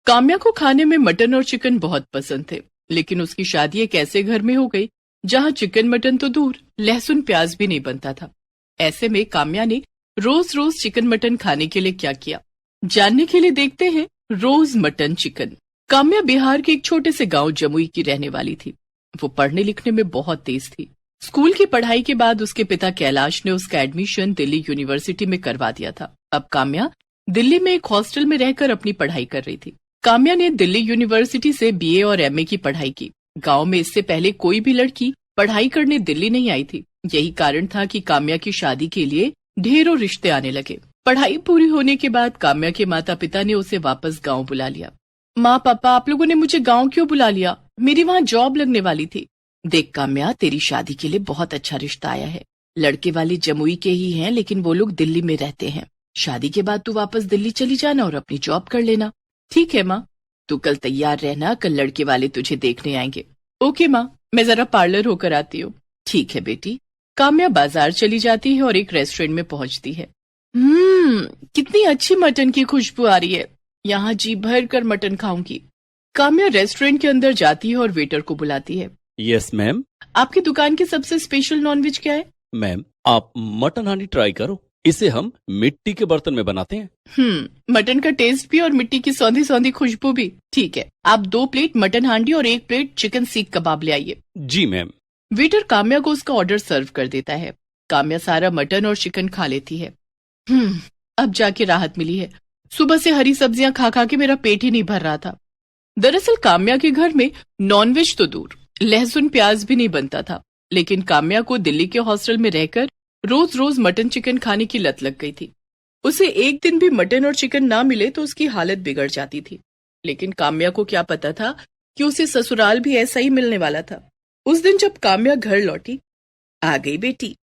काम्या को खाने में मटन और चिकन बहुत पसंद थे, लेकिन उसकी शादी एक ऐसे घर में हो गई जहां चिकन मटन तो दूर, लहसुन प्याज भी नहीं बनता था। ऐसे में काम्या ने रोज रोज चिकन मटन खाने के लिए क्या किया, जानने के लिए देखते हैं रोज मटन चिकन। काम्या बिहार के एक छोटे से गांव जमुई की रहने वाली थी। वो पढ़ने लिखने में बहुत तेज थी। स्कूल की पढ़ाई के बाद उसके पिता कैलाश ने उसका एडमिशन दिल्ली यूनिवर्सिटी में करवा दिया था। अब काम्या दिल्ली में एक हॉस्टल में रहकर अपनी पढ़ाई कर रही थी। काम्या ने दिल्ली यूनिवर्सिटी से बीए और एमए की पढ़ाई की। गांव में इससे पहले कोई भी लड़की पढ़ाई करने दिल्ली नहीं आई थी। यही कारण था कि काम्या की शादी के लिए ढेरों रिश्ते आने लगे। पढ़ाई पूरी होने के बाद काम्या के माता पिता ने उसे वापस गांव बुला लिया। माँ पापा, आप लोगों ने मुझे गांव क्यों बुला लिया? मेरी वहाँ जॉब लगने वाली थी। देख काम्या, तेरी शादी के लिए बहुत अच्छा रिश्ता आया है। लड़के वाले जमुई के ही हैं, लेकिन वो लोग दिल्ली में रहते हैं। शादी के बाद तू वापस दिल्ली चली जाना और अपनी जॉब कर लेना। ठीक है माँ, तू कल तैयार रहना, कल लड़के वाले तुझे देखने आएंगे। ओके माँ, मैं जरा पार्लर होकर आती हूँ। ठीक है बेटी। काम्या बाजार चली जाती है और एक रेस्टोरेंट में पहुंचती है। कितनी अच्छी मटन की खुशबू आ रही है, यहाँ जी भर कर मटन खाऊंगी। काम्या रेस्टोरेंट के अंदर जाती है और वेटर को बुलाती है। Yes ma'am. आपकी दुकान की सबसे स्पेशल नॉनवेज क्या है? मैम, आप मटन हांडी ट्राई करो। इसे हम मिट्टी के बर्तन में बनाते हैं। मटन का टेस्ट भी और मिट्टी की सौंधी सौंधी खुशबू भी। ठीक है, आप 2 प्लेट मटन हांडी और 1 प्लेट चिकन सीख कबाब ले आइए। जी मैम। वेटर काम्या को उसका ऑर्डर सर्व कर देता है। काम्या सारा मटन और चिकन खा लेती है। अब जाके राहत मिली है। सुबह से हरी सब्जियां खा खा के मेरा पेट ही नहीं भर रहा था। दरअसल काम्या के घर में नॉनवेज तो दूर, लहसुन प्याज भी नहीं बनता था, लेकिन काम्या को दिल्ली के हॉस्टल में रहकर रोज रोज मटन चिकन खाने की लत लग गई थी। उसे एक दिन भी मटन और चिकन ना मिले तो उसकी हालत बिगड़ जाती थी। लेकिन काम्या को क्या पता था कि उसे ससुराल भी ऐसा ही मिलने वाला था। उस दिन जब काम्या घर लौटी, आ गई बेटी?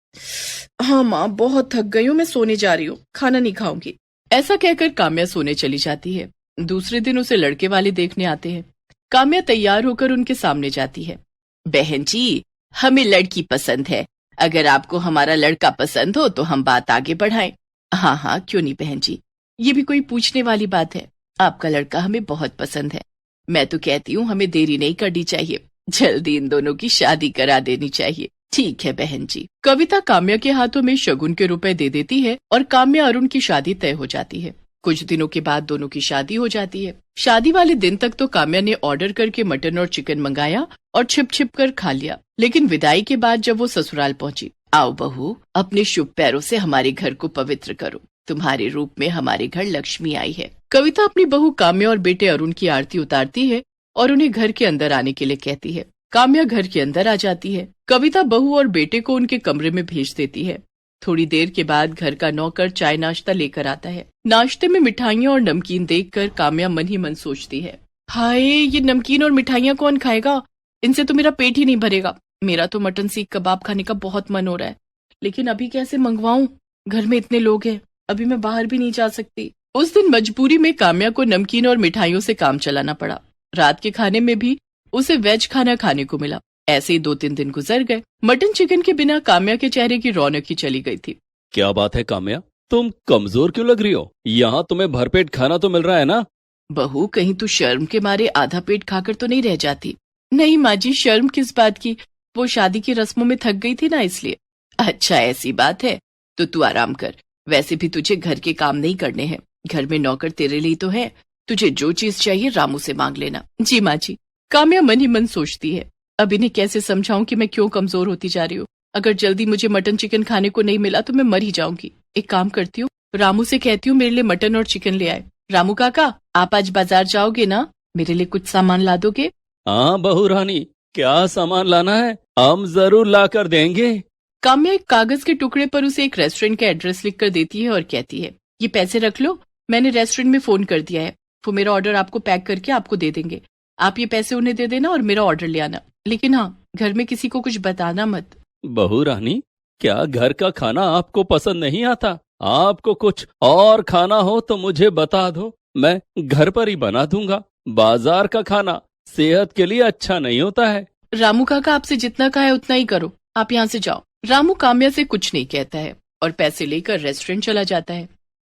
हाँ माँ, बहुत थक गई हूँ, मैं सोने जा रही हूँ, खाना नहीं खाऊंगी। ऐसा कहकर काम्या सोने चली जाती है। दूसरे दिन उसे लड़के वाले देखने आते हैं। काम्या तैयार होकर उनके सामने जाती है। बहन जी, हमें लड़की पसंद है। अगर आपको हमारा लड़का पसंद हो तो हम बात आगे बढ़ाएं। हाँ हाँ, क्यों नहीं बहन जी, ये भी कोई पूछने वाली बात है। आपका लड़का हमें बहुत पसंद है। मैं तो कहती हूँ हमें देरी नहीं करनी चाहिए, जल्दी इन दोनों की शादी करा देनी चाहिए। ठीक है बहन जी। कविता काम्या के हाथों में शगुन के रुपए दे देती है और काम्या अरुण की शादी तय हो जाती है। कुछ दिनों के बाद दोनों की शादी हो जाती है। शादी वाले दिन तक तो काम्या ने ऑर्डर करके मटन और चिकन मंगाया और छिप छिप कर खा लिया। लेकिन विदाई के बाद जब वो ससुराल पहुंची, आओ बहू, अपने शुभ पैरों से हमारे घर को पवित्र करो। तुम्हारे रूप में हमारे घर लक्ष्मी आई है। कविता अपनी बहू काम्या और बेटे अरुण की आरती उतारती है और उन्हें घर के अंदर आने के लिए कहती है। काम्या घर के अंदर आ जाती है। कविता बहू और बेटे को उनके कमरे में भेज देती है। थोड़ी देर के बाद घर का नौकर चाय नाश्ता लेकर आता है। नाश्ते में मिठाइयाँ और नमकीन देखकर काम्या मन ही मन सोचती है, हाय, ये नमकीन और मिठाइयाँ कौन खाएगा? इनसे तो मेरा पेट ही नहीं भरेगा। मेरा तो मटन सीख कबाब खाने का बहुत मन हो रहा है, लेकिन अभी कैसे मंगवाऊं? घर में इतने लोग हैं, अभी मैं बाहर भी नहीं जा सकती। उस दिन मजबूरी में काम्या को नमकीन और मिठाइयों से काम चलाना पड़ा। रात के खाने में भी उसे वेज खाना खाने को मिला। ऐसे ही 2-3 दिन गुजर गए। मटन चिकन के बिना काम्या के चेहरे की रौनक ही चली गई थी। क्या बात है काम्या, तुम कमजोर क्यों लग रही हो? यहाँ तुम्हें भरपेट खाना तो मिल रहा है ना? बहू, कहीं तू शर्म के मारे आधा पेट खाकर तो नहीं रह जाती? नहीं माँ जी, शर्म किस बात की, वो शादी की रस्मों में थक गई थी ना, इसलिए। अच्छा ऐसी बात है, तो तू आराम कर। वैसे भी तुझे घर के काम नहीं करने हैं, घर में नौकर तेरे लिए तो है। तुझे जो चीज चाहिए रामू से मांग लेना। जी माँ जी। काम्या मन ही मन सोचती है, अब इन्हें कैसे समझाऊं कि मैं क्यों कमजोर होती जा रही हूँ। अगर जल्दी मुझे मटन चिकन खाने को नहीं मिला तो मैं मर ही जाऊंगी। एक काम करती हूँ, रामू से कहती हूँ मेरे लिए मटन और चिकन ले आए। रामू काका, आप आज बाजार जाओगे ना? मेरे लिए कुछ सामान ला दोगे? हाँ बहू रानी, क्या सामान लाना है? हम जरूर ला कर देंगे। काम्या एक कागज के टुकड़े पर उसे एक रेस्टोरेंट का एड्रेस लिख कर देती है और कहती है, ये पैसे रख लो, मैंने रेस्टोरेंट में फोन कर दिया है, वो मेरा ऑर्डर आपको पैक करके आपको दे देंगे। आप ये पैसे उन्हें दे देना और मेरा ऑर्डर ले आना, लेकिन हाँ, घर में किसी को कुछ बताना मत। बहू रानी, क्या घर का खाना आपको पसंद नहीं आता? आपको कुछ और खाना हो तो मुझे बता दो, मैं घर पर ही बना दूंगा। बाजार का खाना सेहत के लिए अच्छा नहीं होता है। रामू काका, आपसे जितना कहा है उतना ही करो, आप यहाँ से जाओ। रामू काम्या से कुछ नहीं कहता है और पैसे लेकर रेस्टोरेंट चला जाता है।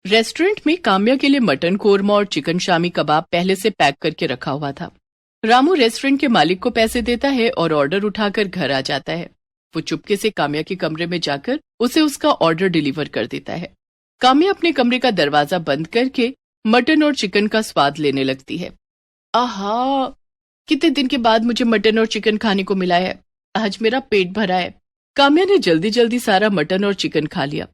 रेस्टोरेंट में काम्या के लिए मटन कोरमा और चिकन शामी कबाब पहले से पैक करके रखा हुआ था। रामू रेस्टोरेंट के मालिक को पैसे देता है और ऑर्डर उठाकर घर आ जाता है। वो चुपके से काम्या के कमरे में जाकर उसे उसका ऑर्डर डिलीवर कर देता है। काम्या अपने कमरे का दरवाजा बंद करके मटन और चिकन का स्वाद लेने लगती है। आहा, कितने दिन के बाद मुझे मटन और चिकन खाने को मिला है। आज मेरा पेट भरा है। काम्या ने जल्दी जल्दी सारा मटन और चिकन खा लिया।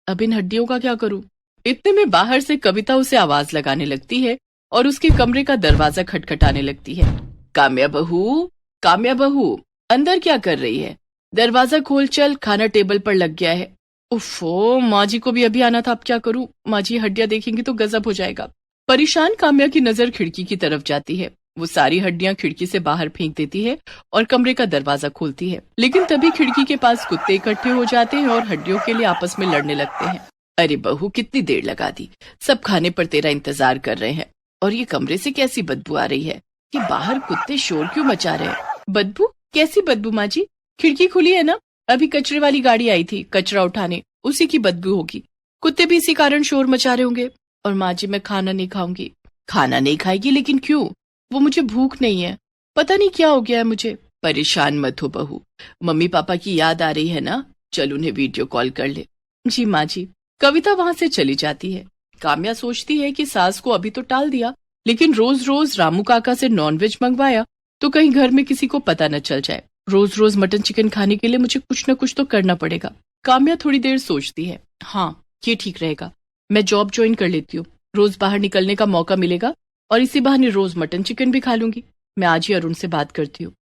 अब इन हड्डियों का क्या करूं? इतने में बाहर से कविता उसे आवाज लगाने लगती है और उसके कमरे का दरवाजा खटखटाने लगती है। काम्या बहू, काम्या बहू, अंदर क्या कर रही है? दरवाजा खोल चल, खाना टेबल पर लग गया है। उफ़ो, माँ जी को भी अभी आना था, अब क्या करूं? माँ जी हड्डियां देखेंगी तो गजब हो जाएगा। परेशान काम्या की नजर खिड़की की तरफ जाती है। वो सारी हड्डियां खिड़की से बाहर फेंक देती है और कमरे का दरवाजा खोलती है, लेकिन तभी खिड़की के पास कुत्ते इकट्ठे हो जाते हैं और हड्डियों के लिए आपस में लड़ने लगते हैं। अरे बहू, कितनी देर लगा दी, सब खाने पर तेरा इंतजार कर रहे हैं। और ये कमरे से कैसी बदबू आ रही है? कि बाहर कुत्ते शोर क्यों मचा रहे हैं? बदबू? कैसी बदबू माँ जी? खिड़की खुली है ना, अभी कचरे वाली गाड़ी आई थी कचरा उठाने, उसी की बदबू होगी। कुत्ते भी इसी कारण शोर मचा रहे होंगे। और माँ जी, मैं खाना नहीं खाऊंगी। खाना नहीं खाएगी? लेकिन क्यों? वो मुझे भूख नहीं है, पता नहीं क्या हो गया है मुझे। परेशान मत हो बहू, मम्मी पापा की याद आ रही है ना, चल उन्हें वीडियो कॉल कर ले। जी माँ जी। कविता वहां से चली जाती है। काम्या सोचती है कि सास को अभी तो टाल दिया, लेकिन रोज रोज रामू काका से नॉनवेज मंगवाया तो कहीं घर में किसी को पता न चल जाए। रोज रोज मटन चिकन खाने के लिए मुझे कुछ न कुछ तो करना पड़ेगा। काम्या थोड़ी देर सोचती है। हाँ, ये ठीक रहेगा, मैं जॉब ज्वाइन कर लेती हूँ, रोज बाहर निकलने का मौका मिलेगा और इसी बहाने रोज मटन चिकन भी खा लूंगी। मैं आज ही अरुण से बात करती हूँ।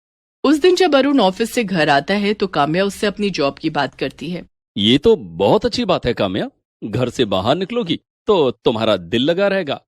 उस दिन जब अरुण ऑफिस से घर आता है तो काम्या उससे अपनी जॉब की बात करती है। ये तो बहुत अच्छी बात है काम्या, घर से बाहर निकलोगी तो तुम्हारा दिल लगा रहेगा।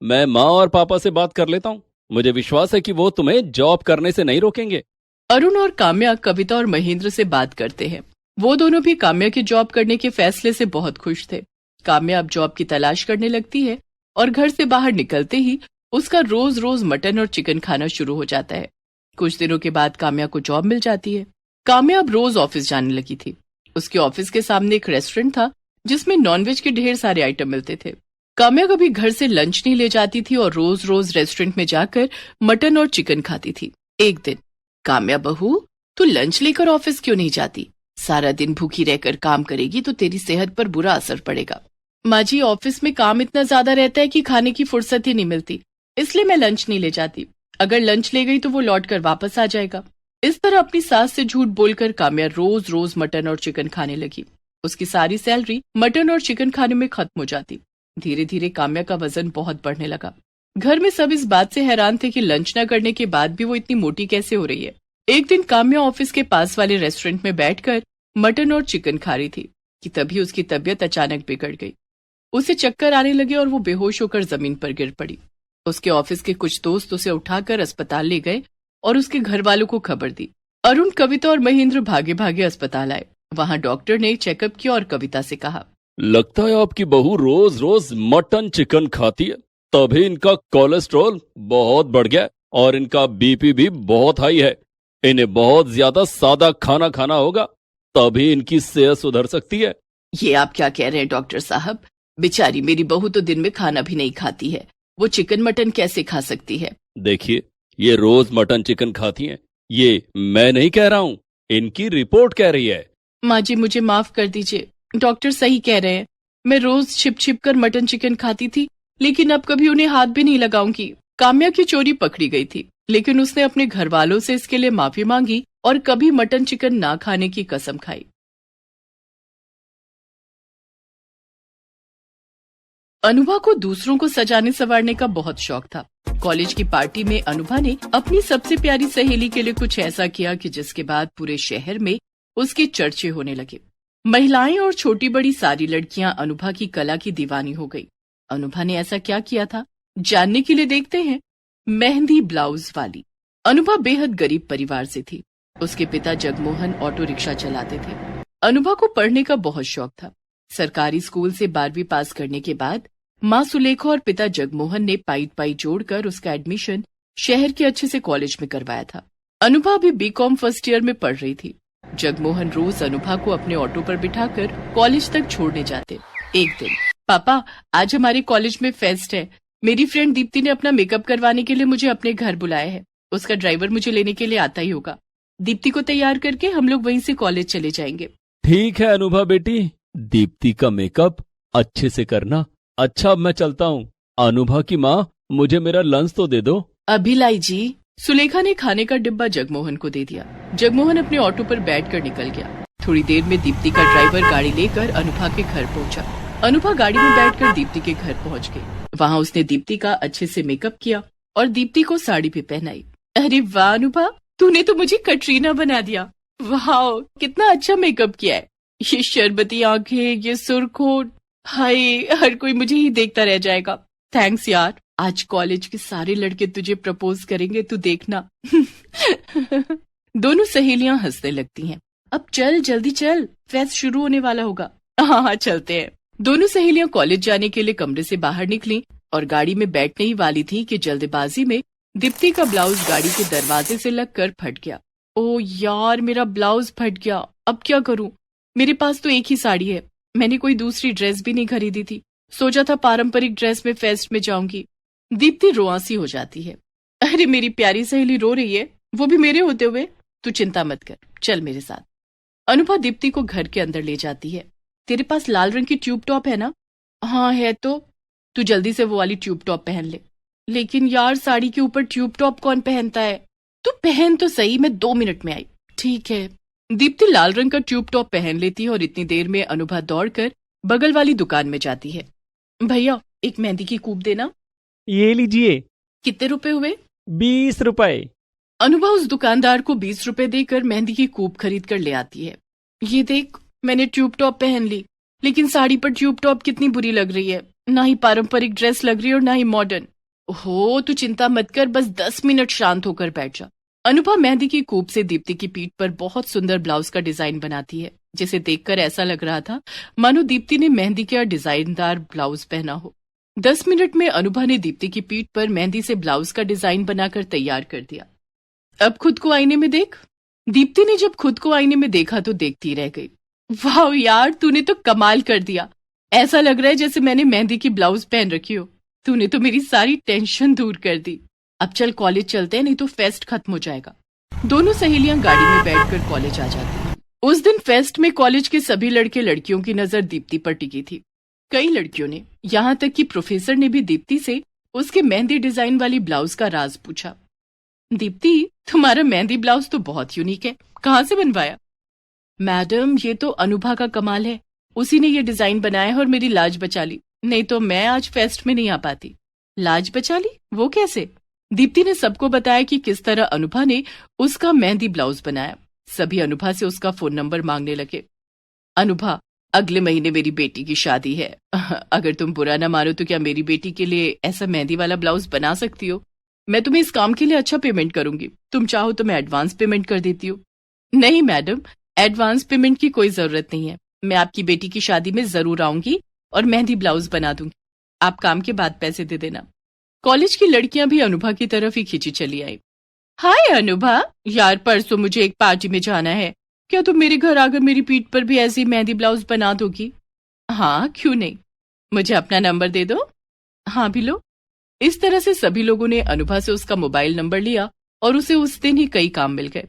मैं माँ और पापा से बात कर लेता हूँ, मुझे विश्वास है कि वो तुम्हें जॉब करने से नहीं रोकेंगे। अरुण और काम्या कविता और महेंद्र से बात करते हैं। वो दोनों भी काम्या की जॉब करने के फैसले से बहुत खुश थे। काम्या अब जॉब की तलाश करने लगती है और घर से बाहर निकलते ही उसका रोज रोज मटन और चिकन खाना शुरू हो जाता है। कुछ दिनों के बाद काम्या को जॉब मिल जाती है। काम्या अब रोज ऑफिस जाने लगी थी। उसके ऑफिस के सामने एक रेस्टोरेंट था जिसमें नॉनवेज के ढेर सारे आइटम मिलते थे। काम्या कभी घर से लंच नहीं ले जाती थी और रोज रोज रेस्टोरेंट में जाकर मटन और चिकन खाती थी। एक दिन, काम्या बहू, तू लंच लेकर ऑफिस क्यों नहीं जाती? सारा दिन भूखी रहकर काम करेगी तो तेरी सेहत पर बुरा असर पड़ेगा। माँ जी, ऑफिस में काम इतना ज्यादा रहता है कि खाने की फुर्सत ही नहीं मिलती, इसलिए मैं लंच नहीं ले जाती। अगर लंच ले गई तो वो लौट कर वापस आ जाएगा। इस तरह अपनी सास से झूठ बोलकर काम्या रोज रोज मटन और चिकन खाने लगी। उसकी सारी सैलरी मटन और चिकन खाने में खत्म हो जाती। धीरे धीरे काम्या का वजन बहुत बढ़ने लगा। घर में सब इस बात से हैरान थे कि लंच न करने के बाद भी वो इतनी मोटी कैसे हो रही है। एक दिन काम्या ऑफिस के पास वाले रेस्टोरेंट में बैठकर मटन और चिकन खा रही थी कि तभी उसकी तबीयत अचानक बिगड़ गई। उसे चक्कर आने लगे और वो बेहोश होकर जमीन पर गिर पड़ी। उसके ऑफिस के कुछ दोस्त उसे उठाकर अस्पताल ले गए और उसके घर वालों को खबर दी। अरुण, कविता और महेंद्र भागे भागे अस्पताल आए। वहां डॉक्टर ने चेकअप किया और कविता से कहा, लगता है आपकी बहू रोज रोज मटन चिकन खाती है, तभी इनका कोलेस्ट्रॉल बहुत बढ़ गया और इनका बीपी भी बहुत हाई है। इन्हें बहुत ज्यादा सादा खाना खाना होगा, तभी इनकी सेहत सुधर सकती है। ये आप क्या कह रहे हैं डॉक्टर साहब? बेचारी मेरी बहू तो दिन में खाना भी नहीं खाती है, वो चिकन मटन कैसे खा सकती है? देखिए, ये रोज मटन चिकन खाती हैं, ये मैं नहीं कह रहा हूँ, इनकी रिपोर्ट कह रही है। माँ जी, मुझे माफ कर दीजिए, डॉक्टर सही कह रहे हैं। मैं रोज छिप छिप कर मटन चिकन खाती थी, लेकिन अब कभी उन्हें हाथ भी नहीं लगाऊंगी। काम्या की चोरी पकड़ी गई थी, लेकिन उसने अपने घर वालों से इसके लिए माफी मांगी और कभी मटन चिकन ना खाने की कसम खाई। अनुभा को दूसरों को सजाने संवारने का बहुत शौक था। कॉलेज की पार्टी में अनुभा ने अपनी सबसे प्यारी सहेली के लिए कुछ ऐसा किया कि जिसके बाद पूरे शहर में उसके चर्चे होने लगे। महिलाएं और छोटी बड़ी सारी लड़कियां अनुभा की कला की दीवानी हो गई। अनुभा ने ऐसा क्या किया था, जानने के लिए देखते हैं मेहंदी ब्लाउज वाली। अनुभा बेहद गरीब परिवार से थी। उसके पिता जगमोहन ऑटो रिक्शा चलाते थे। अनुभा को पढ़ने का बहुत शौक था। सरकारी स्कूल से 12वीं पास करने के बाद माँ सुलेखा और पिता जगमोहन ने पाई जोड़कर उसका एडमिशन शहर के अच्छे से कॉलेज में करवाया था। अनुभा भी बीकॉम फर्स्ट ईयर में पढ़ रही थी। जगमोहन रोज अनुभा को अपने ऑटो पर बिठाकर कॉलेज तक छोड़ने जाते। एक दिन पापा, आज हमारे कॉलेज में फेस्ट है। मेरी फ्रेंड दीप्ति ने अपना मेकअप करवाने के लिए मुझे अपने घर बुलाया है। उसका ड्राइवर मुझे लेने के लिए आता ही होगा। दीप्ति को तैयार करके हम लोग वहीं से कॉलेज चले जाएंगे। ठीक है अनुभा बेटी, दीप्ति का मेकअप अच्छे से करना। अच्छा अब मैं चलता हूँ। अनुभा की माँ, मुझे मेरा लंच तो दे दो। अभी लाई जी। सुलेखा ने खाने का डिब्बा जगमोहन को दे दिया। जगमोहन अपने ऑटो पर बैठकर निकल गया। थोड़ी देर में दीप्ति का ड्राइवर गाड़ी लेकर अनुभा के घर पहुंचा। अनुभा गाड़ी में बैठकर दीप्ति के घर पहुंच गई। वहां उसने दीप्ति का अच्छे से मेकअप किया और दीप्ति को साड़ी भी पहनाई। अरे वाह अनुभा, तूने तो मुझे कटरीना बना दिया। वाह, कितना अच्छा मेकअप किया है। ये शरबती आंखें, ये सुर्खोट, हाय, हर कोई मुझे ही देखता रह जाएगा। थैंक्स यार, आज कॉलेज के सारे लड़के तुझे प्रपोज करेंगे, तू देखना। दोनों सहेलियां हंसने लगती हैं। अब चल, जल्दी चल, फेस्ट शुरू होने वाला होगा। हाँ चलते हैं। दोनों सहेलियां कॉलेज जाने के लिए कमरे से बाहर निकली और गाड़ी में बैठने ही वाली थी कि जल्दबाजी में दीप्ति का ब्लाउज गाड़ी के दरवाजे से लगकर फट गया। ओ यार, मेरा ब्लाउज फट गया, अब क्या करूं? मेरे पास तो एक ही साड़ी है। मैंने कोई दूसरी ड्रेस भी नहीं खरीदी थी। सोचा था पारंपरिक ड्रेस में फेस्ट में जाऊंगी। दीप्ति रोआसी हो जाती है। अरे मेरी प्यारी सहेली रो रही है, वो भी मेरे होते हुए। तू चिंता मत कर, चल मेरे साथ। अनुभा दीप्ति को घर के अंदर ले जाती है। तेरे पास लाल रंग की ट्यूब टॉप है ना? हाँ है तो। तू जल्दी से वो वाली ट्यूब टॉप पहन ले। लेकिन यार, साड़ी के ऊपर ट्यूब टॉप कौन पहनता है? तू पहन तो सही, मैं 2 मिनट में आई। ठीक है। दीप्ति लाल रंग का ट्यूब टॉप पहन लेती है और इतनी देर में अनुभा दौड़कर बगल वाली दुकान में जाती है। भैया, एक मेहंदी की कूप देना। ये लीजिए। कितने रुपए हुए? 20 रुपए। अनुभा उस दुकानदार को 20 रुपए देकर मेहंदी की कूप खरीद कर ले आती है। ये देख, मैंने ट्यूब टॉप पहन ली, लेकिन साड़ी पर ट्यूब टॉप कितनी बुरी लग रही है। ना ही पारंपरिक ड्रेस लग रही है और ना ही मॉडर्न। ओहो, तू चिंता मत कर, बस 10 मिनट शांत होकर बैठ जा। अनुभा मेहंदी की कूप से दीप्ति की पीठ पर बहुत सुंदर ब्लाउज का डिजाइन बनाती है, जिसे देखकर ऐसा लग रहा था मानो दीप्ति ने मेहंदी का डिजाइनदार ब्लाउज पहना हो। 10 मिनट में अनुभा ने दीप्ति की पीठ पर मेहंदी से ब्लाउज का डिजाइन बनाकर तैयार कर दिया। अब खुद को आईने में देख। दीप्ति ने जब खुद को आईने में देखा तो देखती रह गई। वाह यार, तूने तो कमाल कर दिया। ऐसा लग रहा है जैसे मैंने मेहंदी की ब्लाउज पहन रखी हो। तूने तो मेरी सारी टेंशन दूर कर दी। अब चल कॉलेज चलते हैं, नहीं तो फेस्ट खत्म हो जाएगा। दोनों सहेलियां गाड़ी में बैठकर कॉलेज आ जाती हैं। उस दिन फेस्ट में कॉलेज के सभी लड़के लड़कियों की नजर दीप्ति पर टिकी थी। कई लड़कियों ने, यहाँ तक कि प्रोफेसर ने भी दीप्ति से उसके मेहंदी डिजाइन वाली ब्लाउज का राज पूछा। दीप्ति, तुम्हारा मेहंदी ब्लाउज तो बहुत यूनिक है, कहाँ से बनवाया? मैडम, ये तो अनुभा का कमाल है। उसी ने ये डिजाइन बनाया और मेरी लाज बचा ली, नहीं तो मैं आज फेस्ट में नहीं आ पाती। लाज बचा ली? वो कैसे? दीप्ति ने सबको बताया कि किस तरह अनुभा ने उसका मेहंदी ब्लाउज बनाया। सभी अनुभा से उसका फोन नंबर मांगने लगे। अनुभा, अगले महीने मेरी बेटी की शादी है। अगर तुम बुरा ना मानो तो क्या मेरी बेटी के लिए ऐसा मेहंदी वाला ब्लाउज बना सकती हो? मैं तुम्हें इस काम के लिए अच्छा पेमेंट करूंगी। तुम चाहो तो मैं एडवांस पेमेंट कर देती हूँ। नहीं मैडम, एडवांस पेमेंट की कोई जरूरत नहीं है। मैं आपकी बेटी की शादी में जरूर आऊंगी और मेहंदी ब्लाउज बना दूंगी। आप काम के बाद पैसे दे देना। कॉलेज की लड़कियां भी अनुभा की तरफ ही खींची चली आई। हाय अनुभा, यार परसों मुझे एक पार्टी में जाना है। क्या तुम मेरे घर आकर मेरी पीठ पर भी ऐसी मेहंदी ब्लाउज बना दोगी? हाँ, क्यों नहीं। मुझे अपना नंबर दे दो। हाँ भी लो। इस तरह से सभी लोगों ने अनुभा से उसका मोबाइल नंबर लिया और उसे उस दिन ही कई काम मिल गए।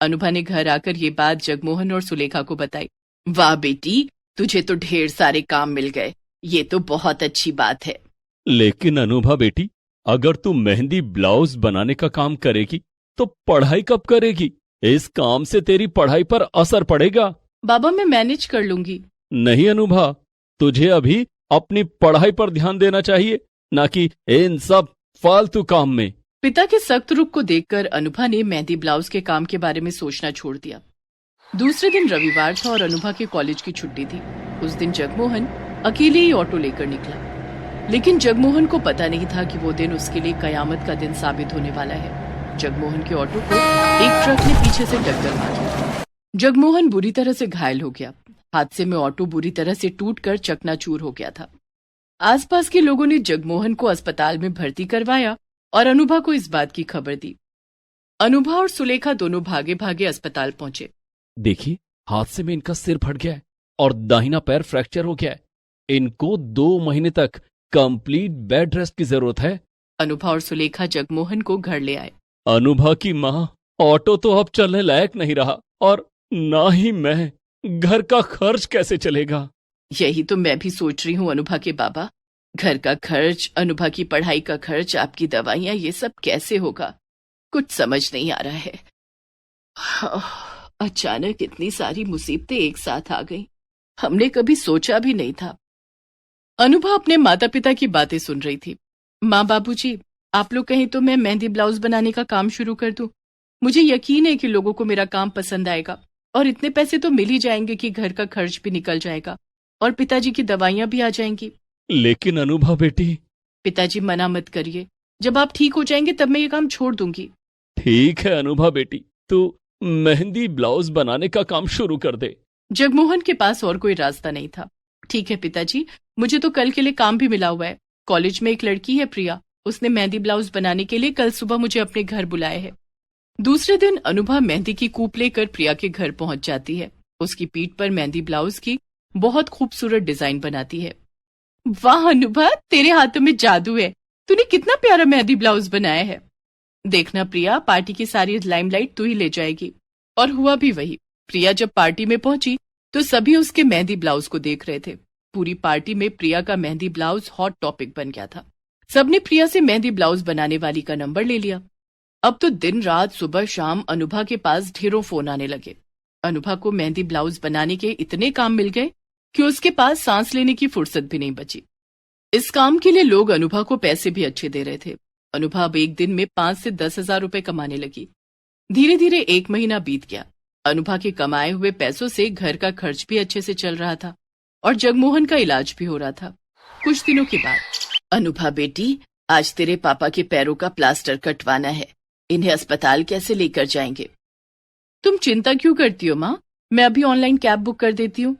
अनुभा ने घर आकर ये बात जगमोहन और सुलेखा को बताई। वाह बेटी, तुझे तो ढेर सारे काम मिल गए, ये तो बहुत अच्छी बात है। लेकिन अनुभा बेटी, अगर तू मेहंदी ब्लाउज बनाने का काम करेगी तो पढ़ाई कब करेगी? इस काम से तेरी पढ़ाई पर असर पड़ेगा। बाबा, मैं मैनेज कर लूंगी। नहीं अनुभा, तुझे अभी अपनी पढ़ाई पर ध्यान देना चाहिए, ना कि इन सब फालतू काम में। पिता के सख्त रुख को देखकर अनुभा ने मेहंदी ब्लाउज के काम के बारे में सोचना छोड़ दिया। दूसरे दिन रविवार था और अनुभा के कॉलेज की छुट्टी थी। उस दिन जगमोहन अकेले ही ऑटो लेकर निकला, लेकिन जगमोहन को पता नहीं था कि वो दिन उसके लिए कयामत का दिन साबित होने वाला है। जगमोहन के ऑटो को एक ट्रक ने पीछे से टक्कर मारी। जगमोहन बुरी तरह से घायल हो गया। हादसे में ऑटो बुरी तरह से टूटकर चकनाचूर हो गया था। आसपास के लोगों ने जगमोहन को अस्पताल में भर्ती करवाया और अनुभा को इस बात की खबर दी। अनुभा और सुलेखा दोनों भागे भागे अस्पताल पहुंचे। देखिए, हादसे में इनका सिर फट गया है और दाहिना पैर फ्रैक्चर हो गया है। इनको 2 महीने तक कंप्लीट बेड रेस्ट की जरूरत है। अनुभा और सुलेखा जगमोहन को घर ले आए। अनुभा की माँ, ऑटो तो अब चलने लायक नहीं रहा और ना ही मैं, घर का खर्च कैसे चलेगा? यही तो मैं भी सोच रही हूँ अनुभा के बाबा। घर का खर्च, अनुभा की पढ़ाई का खर्च, आपकी दवाइयाँ, ये सब कैसे होगा? कुछ समझ नहीं आ रहा है। अचानक इतनी सारी मुसीबतें एक साथ आ गईं। हमने कभी सोचा भी नहीं था। अनुभा अपने माता पिता की बातें सुन रही थी। माँ बाबूजी, आप लोग कहें तो मैं मेहंदी ब्लाउज बनाने का काम शुरू कर दूं। मुझे यकीन है कि लोगों को मेरा काम पसंद आएगा और इतने पैसे तो मिल ही जाएंगे कि घर का खर्च भी निकल जाएगा और पिताजी की दवाइयां भी आ जाएंगी। लेकिन अनुभा बेटी। पिताजी मना मत करिए, जब आप ठीक हो जाएंगे तब मैं ये काम छोड़ दूंगी। ठीक है अनुभा बेटी, तू मेहंदी ब्लाउज बनाने का काम शुरू कर दे। जगमोहन के पास और कोई रास्ता नहीं था। ठीक है पिताजी, मुझे तो कल के लिए काम भी मिला हुआ है। कॉलेज में एक लड़की है प्रिया, उसने मेहंदी ब्लाउज बनाने के लिए कल सुबह मुझे अपने घर बुलाया है। दूसरे दिन अनुभा मेहंदी की कूप लेकर प्रिया के घर पहुंच जाती है। उसकी पीठ पर मेहंदी ब्लाउज की बहुत खूबसूरत डिजाइन बनाती है। वाह अनुभा, तेरे हाथों में जादू है। तूने कितना प्यारा मेहंदी ब्लाउज बनाया है। देखना प्रिया, पार्टी की सारी लाइमलाइट तू ही ले जाएगी। और हुआ भी वही। प्रिया जब पार्टी में पहुंची तो सभी उसके मेहंदी ब्लाउज को देख रहे थे। पूरी पार्टी में प्रिया का मेहंदी ब्लाउज हॉट टॉपिक बन गया था। सबने प्रिया से मेहंदी ब्लाउज बनाने वाली का नंबर ले लिया। अब तो दिन रात सुबह शाम अनुभा के पास ढेरों फोन आने लगे। अनुभा को मेहंदी ब्लाउज बनाने के इतने काम मिल गए कि उसके पास सांस लेने की फुर्सत भी नहीं बची। इस काम के लिए लोग अनुभा को पैसे भी अच्छे दे रहे थे। अनुभा अब एक दिन में 5 से 10 हजार रुपए कमाने लगी। धीरे धीरे 1 महीना बीत गया। अनुभा के कमाए हुए पैसों से घर का खर्च भी अच्छे से चल रहा था और जगमोहन का इलाज भी हो रहा था। कुछ दिनों के बाद, अनुभा बेटी, आज तेरे पापा के पैरों का प्लास्टर कटवाना है। इन्हें अस्पताल कैसे लेकर जाएंगे? तुम चिंता क्यों करती हो माँ, मैं अभी ऑनलाइन कैब बुक कर देती हूँ।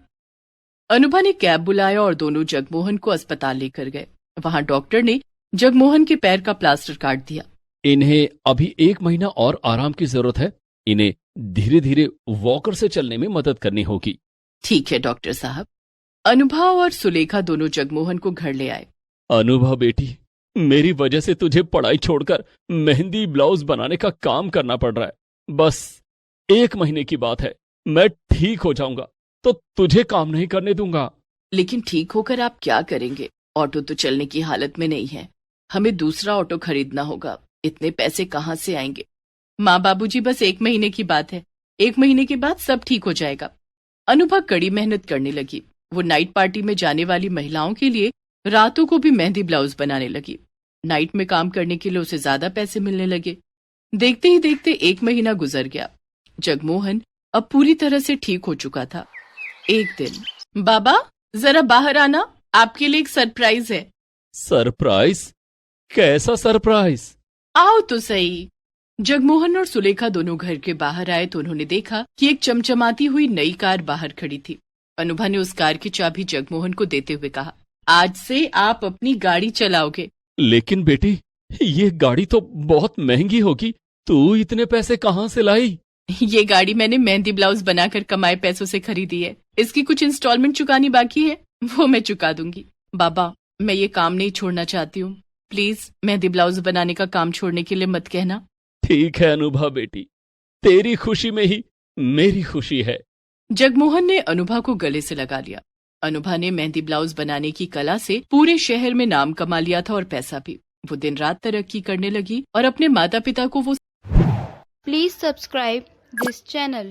अनुभा ने कैब बुलाया और दोनों जगमोहन को अस्पताल लेकर गए। वहां डॉक्टर ने जगमोहन के पैर का प्लास्टर काट दिया। इन्हें अभी 1 महीना और आराम की जरूरत है। इन्हें धीरे धीरे वॉकर से चलने में मदद करनी होगी। ठीक है डॉक्टर साहब। अनुभा और सुलेखा दोनों जगमोहन को घर ले आए। अनुभा बेटी, मेरी वजह से तुझे पढ़ाई छोड़कर मेहंदी ब्लाउज बनाने का काम करना पड़ रहा है। बस 1 महीने की बात है, मैं ठीक हो जाऊंगा तो तुझे काम नहीं करने दूंगा। लेकिन ठीक होकर आप क्या करेंगे? ऑटो तो चलने की हालत में नहीं है। हमें दूसरा ऑटो खरीदना होगा। इतने पैसे कहाँ से आएंगे? माँ बाबूजी, बस 1 महीने की बात है। 1 महीने के बाद सब ठीक हो जाएगा। अनुभा कड़ी मेहनत करने लगी। वो नाइट पार्टी में जाने वाली महिलाओं के लिए रातों को भी मेहंदी ब्लाउज बनाने लगी। नाइट में काम करने के लिए उसे ज्यादा पैसे मिलने लगे। देखते ही देखते 1 महीना गुजर गया। जगमोहन अब पूरी तरह से ठीक हो चुका था। एक दिन, बाबा जरा बाहर आना, आपके लिए एक सरप्राइज है। सरप्राइज? कैसा सरप्राइज? आओ तो सही। जगमोहन और सुलेखा दोनों घर के बाहर आए तो उन्होंने देखा कि एक चमचमाती हुई नई कार बाहर खड़ी थी। अनुभा ने उस कार की चाबी जगमोहन को देते हुए कहा, आज से आप अपनी गाड़ी चलाओगे। लेकिन बेटी, ये गाड़ी तो बहुत महंगी होगी। तू इतने पैसे कहाँ से लाई? ये गाड़ी मैंने मेहंदी ब्लाउज बनाकर कमाए पैसों से खरीदी है। इसकी कुछ इंस्टॉलमेंट चुकानी बाकी है, वो मैं चुका दूंगी। बाबा, मैं ये काम नहीं छोड़ना चाहती हूँ। प्लीज मेहंदी ब्लाउज बनाने का काम छोड़ने के लिए मत कहना। ठीक है अनुभा बेटी, तेरी खुशी में ही मेरी खुशी है। जगमोहन ने अनुभा को गले से लगा लिया। अनुभा ने मेहंदी ब्लाउज बनाने की कला से पूरे शहर में नाम कमा लिया था और पैसा भी। वो दिन रात तरक्की करने लगी और अपने माता पिता को वो Please subscribe this channel.